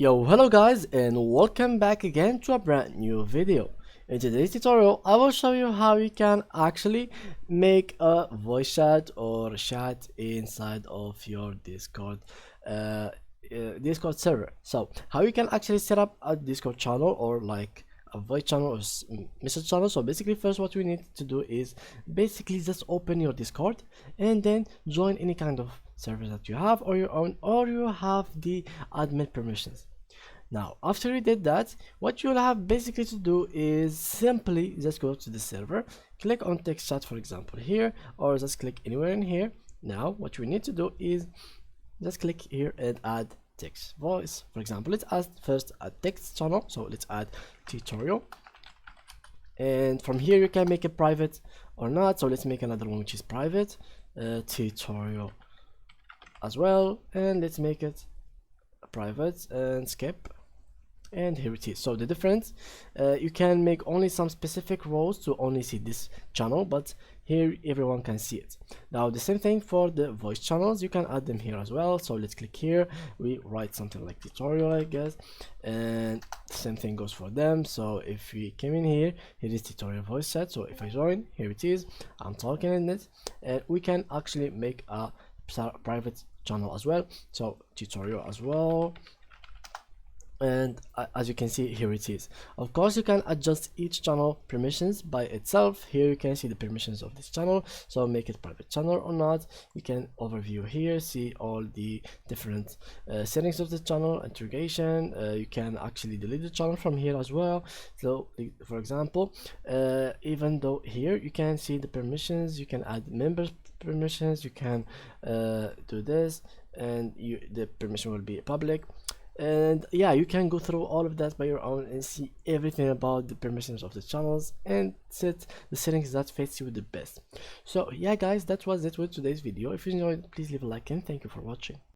Yo, hello guys, and welcome back again to a brand new video. In today's tutorial, I will show you how you can actually make a voice chat or chat inside of your uh, Discord server. So, how you can actually set up a Discord channel or like a voice channel or message channel. So basically, first what we need to do is basically just open your Discord and then join any kind of server that you have or your own, or you have the admin permissions. Now, after you did that, what you'll have basically to do is simply just go to the server, click on text chat, for example, here, or just click anywhere in here. Now, what we need to do is just click here and add text voice. For example, let's add first a text channel. So let's add tutorial. And from here, you can make it private or not. So let's make another one which is private, tutorial as well. And let's make it private and skip, and here it is. So the difference, you can make only some specific roles to only see this channel, but here everyone can see it. Now the same thing for the voice channels, you can add them here as well. So let's click here, we write something like tutorial, I guess, and the same thing goes for them. So if we came in here, here is tutorial voice chat. So if I join, here it is, I'm talking in it, and we can actually make a private channel as well. So tutorial as well, and as you can see, here it is. Of course, you can adjust each channel permissions by itself. Here you can see the permissions of this channel, so make it private channel or not. You can overview here, see all the different settings of the channel, interrogation. You can actually delete the channel from here as well. So for example, even though here you can see the permissions, you can add members permissions, you can do this, and the permission will be public. And yeah, you can go through all of that by your own and see everything about the permissions of the channels and set the settings that fits you the best. So yeah guys, that was it with today's video. If you enjoyed, please leave a like and thank you for watching.